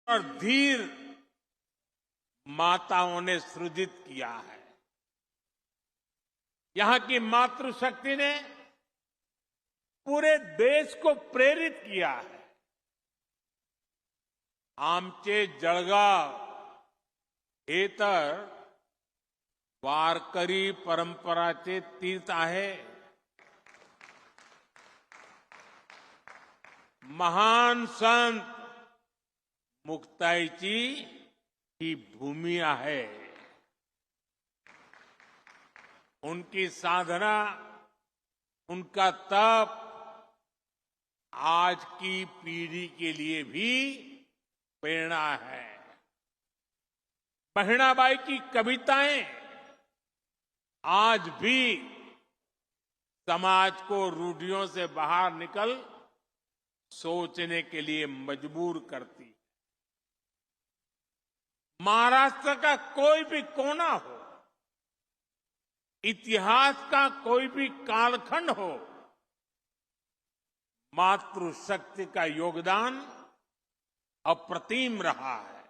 और धीर माताओं ने सृजित किया है। यहां की मातृशक्ति ने पूरे देश को प्रेरित किया है। आमचे जळगाव हे तर वारकरी परंपराचे तीर्थ आहे। महान संत मुक्ताईची ही भूमि आहे। उनकी साधना, उनका तप आज की पीढ़ी के लिए भी प्रेरणा है। बहिणाबाई की कविताएं आज भी समाज को रूढ़ियों से बाहर निकल सोचने के लिए मजबूर करती है। महाराष्ट्र का कोई भी कोना हो, इतिहास का कोई भी कालखंड हो, मातृशक्ति का योगदान अप्रतिम रहा है।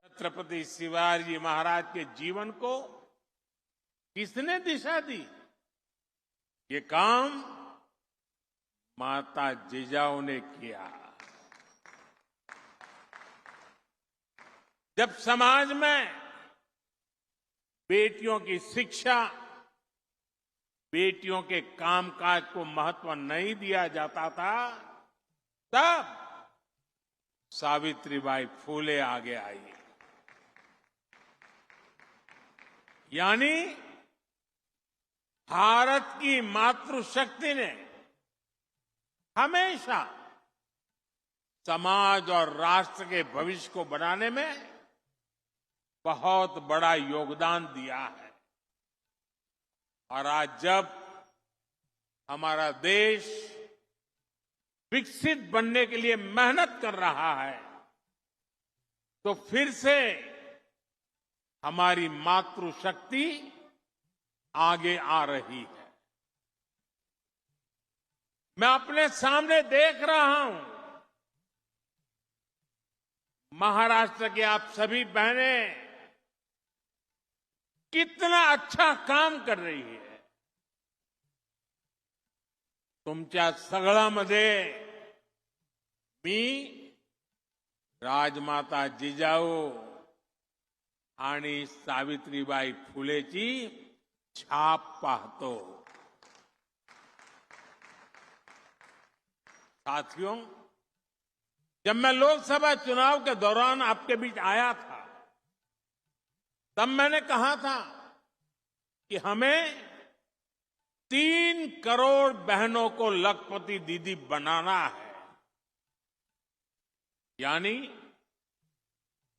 छत्रपति शिवाजी महाराज के जीवन को किसने दिशा दी? ये काम माता जिजाऊ ने किया। जब समाज में बेटियों की शिक्षा, बेटियों के कामकाज को महत्व नहीं दिया जाता था, तब सावित्रीबाई फूले आगे आई। यानी भारत की मातृशक्ति ने हमेशा समाज और राष्ट्र के भविष्य को बनाने में बहुत बड़ा योगदान दिया है। और आज जब हमारा देश विकसित बनने के लिए मेहनत कर रहा है, तो फिर से हमारी मातृशक्ति आगे आ रही है। मैं अपने सामने देख रहा हूं, महाराष्ट्र की आप सभी बहनें कितना अच्छा काम कर रही है। तुमच्या सगळ्यामध्ये मी राजमाता जिजाऊ आणि सावित्रीबाई फुलेची छाप पाहतो। साथियों, जब मैं लोकसभा चुनाव के दौरान आपके बीच आया था, तब मैंने कहा था कि हमें 3 करोड़ बहनों को लखपति दीदी बनाना है। यानी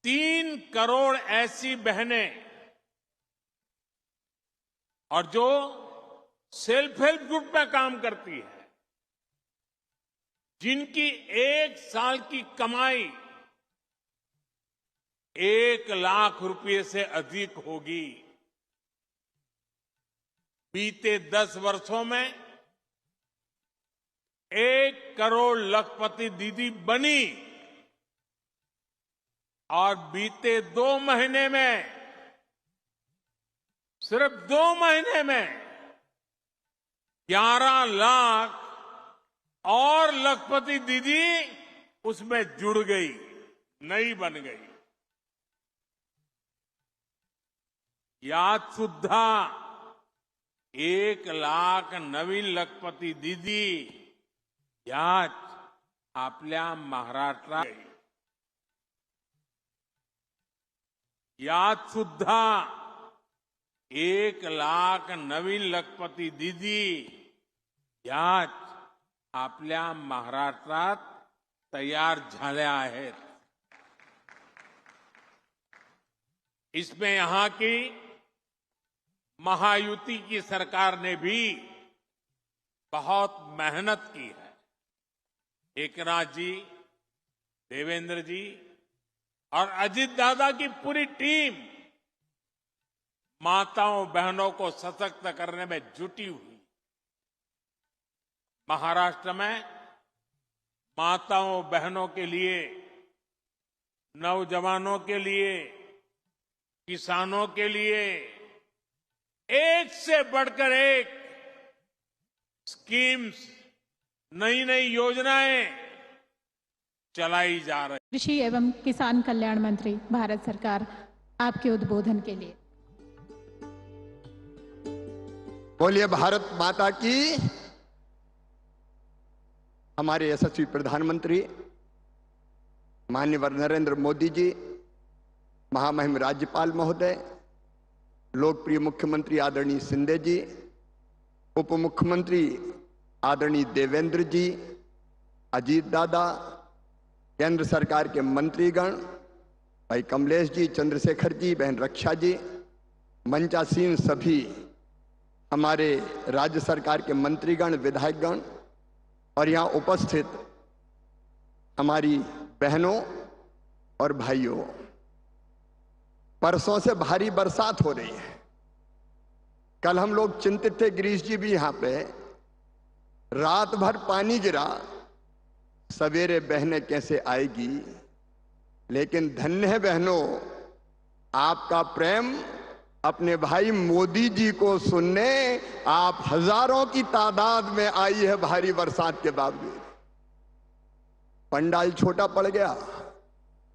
3 करोड़ ऐसी बहनें और जो सेल्फ हेल्प ग्रुप में काम करती है, जिनकी 1 साल की कमाई 1 लाख रुपए से अधिक होगी। बीते 10 वर्षों में 1 करोड़ लखपति दीदी बनी और बीते 2 महीने में, सिर्फ 2 महीने में 11 लाख और लखपति दीदी उसमें जुड़ गई, नई बन गई। यात सुद्धा 1 लाख नवीन लखपती दीदी यात आपल्या महाराष्ट्रात, यात सुद्धा 1 लाख नवीन लखपती दीदी यात आपल्या महाराष्ट्रात तयार झाल्या आहेत। इसमें यहां की महायुति की सरकार ने भी बहुत मेहनत की है। एकनाथ जी, देवेंद्र जी और अजीत दादा की पूरी टीम माताओं बहनों को सशक्त करने में जुटी हुई। महाराष्ट्र में माताओं बहनों के लिए, नौजवानों के लिए, किसानों के लिए एक से बढ़कर एक स्कीम्स, नई नई योजनाएं चलाई जा रही। कृषि एवं किसान कल्याण मंत्री भारत सरकार आपके उद्बोधन के लिए। बोलिए भारत माता की। हमारे यशस्वी प्रधानमंत्री माननीय नरेंद्र मोदी जी, महामहिम राज्यपाल महोदय, लोकप्रिय मुख्यमंत्री आदरणीय शिंदे जी, उप मुख्यमंत्री आदरणीय देवेंद्र जी, अजीत दादा, केंद्र सरकार के मंत्रीगण, भाई कमलेश जी, चंद्रशेखर जी, बहन रक्षा जी, मंचासीन सभी हमारे राज्य सरकार के मंत्रीगण, विधायकगण और यहां उपस्थित हमारी बहनों और भाइयों, परसों से भारी बरसात हो रही है। कल हम लोग चिंतित थे, गिरीश जी भी यहां पे, रात भर पानी गिरा, सवेरे बहनें कैसे आएगी। लेकिन धन्य है बहनों, आपका प्रेम अपने भाई मोदी जी को सुनने आप हजारों की तादाद में आई है भारी बरसात के बावजूद। पंडाल छोटा पड़ गया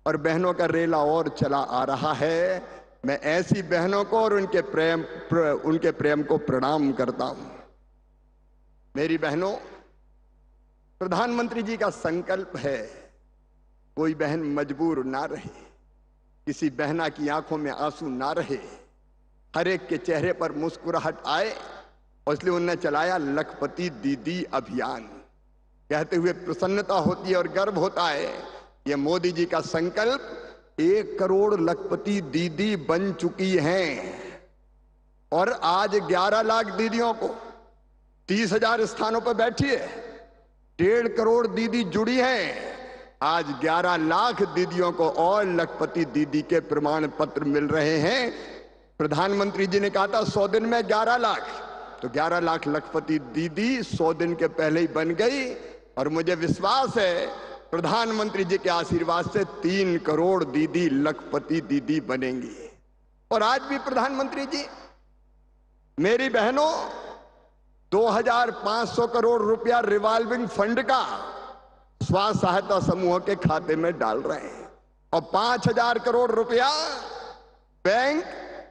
और बहनों का रेला और चला आ रहा है। मैं ऐसी बहनों को और उनके प्रेम को प्रणाम करता हूं। मेरी बहनों, प्रधानमंत्री जी का संकल्प है कोई बहन मजबूर ना रहे, किसी बहना की आंखों में आंसू ना रहे, हर एक के चेहरे पर मुस्कुराहट आए, और इसलिए उन्होंने चलाया लखपति दीदी अभियान। कहते हुए प्रसन्नता होती है और गर्व होता है, ये मोदी जी का संकल्प 1 करोड़ लखपति दीदी बन चुकी हैं। और आज 11 लाख दीदियों को 30,000 स्थानों पर बैठी है, 1.5 करोड़ दीदी जुड़ी हैं। आज 11 लाख दीदियों को और लखपति दीदी के प्रमाण पत्र मिल रहे हैं। प्रधानमंत्री जी ने कहा था 100 दिन में 11 लाख, तो 11 लाख लखपति दीदी 100 दिन के पहले ही बन गई। और मुझे विश्वास है प्रधानमंत्री जी के आशीर्वाद से 3 करोड़ दीदी लखपति दीदी बनेंगी। और आज भी प्रधानमंत्री जी मेरी बहनों 2,500 करोड़ रुपया रिवॉल्विंग फंड का स्व सहायता समूहों के खाते में डाल रहे हैं, और 5,000 करोड़ रुपया बैंक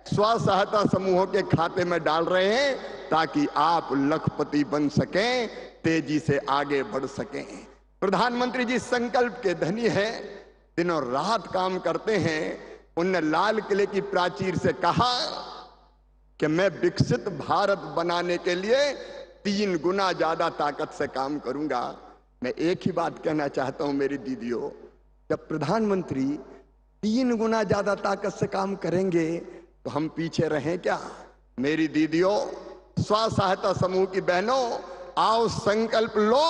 स्व सहायता समूहों के खाते में डाल रहे हैं, ताकि आप लखपति बन सकें, तेजी से आगे बढ़ सकें। प्रधानमंत्री जी संकल्प के धनी हैं, दिनों रात काम करते हैं। उनने लाल किले की प्राचीर से कहा कि मैं विकसित भारत बनाने के लिए 3 गुना ज्यादा ताकत से काम करूंगा। मैं एक ही बात कहना चाहता हूं मेरी दीदियों, जब प्रधानमंत्री 3 गुना ज्यादा ताकत से काम करेंगे तो हम पीछे रहें क्या। मेरी दीदियों, स्व सहायता समूह की बहनों, आओ संकल्प लो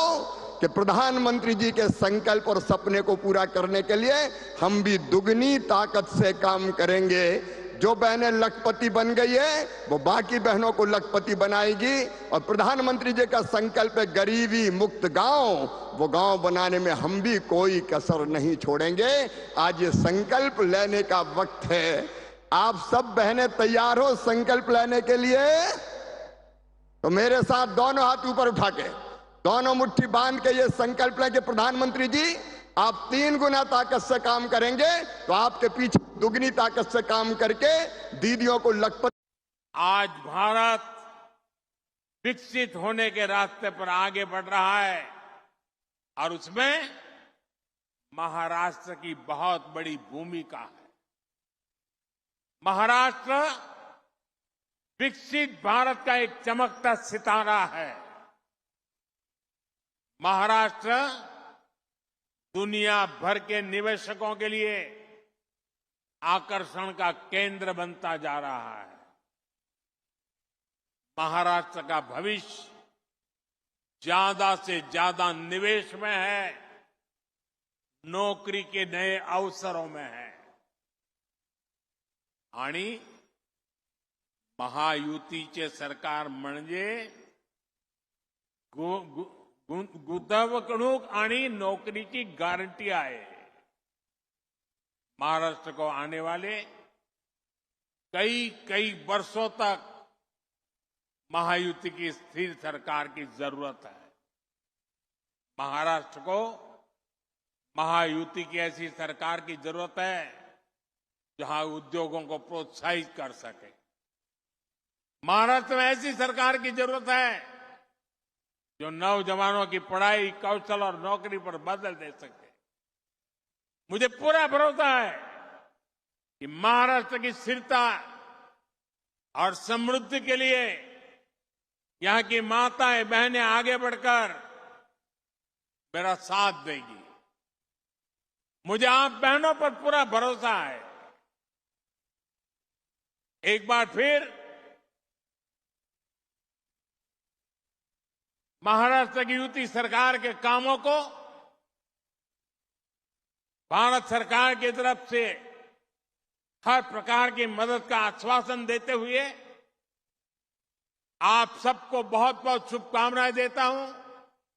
कि प्रधानमंत्री जी के संकल्प और सपने को पूरा करने के लिए हम भी दुगनी ताकत से काम करेंगे। जो बहनें लखपति बन गई है वो बाकी बहनों को लखपति बनाएगी। और प्रधानमंत्री जी का संकल्प है गरीबी मुक्त गांव, वो गांव बनाने में हम भी कोई कसर नहीं छोड़ेंगे। आज ये संकल्प लेने का वक्त है। आप सब बहनें तैयार हो संकल्प लेने के लिए? तो मेरे साथ दोनों हाथ ऊपर उठा के, दोनों मुट्ठी बांध के ये संकल्प लें कि प्रधानमंत्री जी आप 3 गुना ताकत से काम करेंगे, तो आपके पीछे दुगनी ताकत से काम करके दीदियों को लखपति। आज भारत विकसित होने के रास्ते पर आगे बढ़ रहा है, और उसमें महाराष्ट्र की बहुत बड़ी भूमिका है। महाराष्ट्र विकसित भारत का एक चमकता सितारा है। महाराष्ट्र दुनिया भर के निवेशकों के लिए आकर्षण का केंद्र बनता जा रहा है। महाराष्ट्र का भविष्य ज्यादा से ज्यादा निवेश में है, नौकरी के नए अवसरों में है। आणि महायुतीचे सरकार म्हणजे गुंतवणूक आणि नौकरीची गारंटी आहे। महाराष्ट्र को आने वाले कई वर्षों तक महायुति की स्थिर सरकार की जरूरत है। महाराष्ट्र को महायुति की ऐसी सरकार की जरूरत है जहां उद्योगों को प्रोत्साहित कर सके। महाराष्ट्र में ऐसी सरकार की जरूरत है जो नौजवानों की पढ़ाई, कौशल और नौकरी पर बदल दे सके। मुझे पूरा भरोसा है कि महाराष्ट्र की स्थिरता और समृद्धि के लिए यहां की माताएं बहनें आगे बढ़कर मेरा साथ देगी। मुझे आप बहनों पर पूरा भरोसा है। एक बार फिर महाराष्ट्र की युति सरकार के कामों को भारत सरकार की तरफ से हर प्रकार की मदद का आश्वासन देते हुए आप सबको बहुत बहुत शुभकामनाएं देता हूं।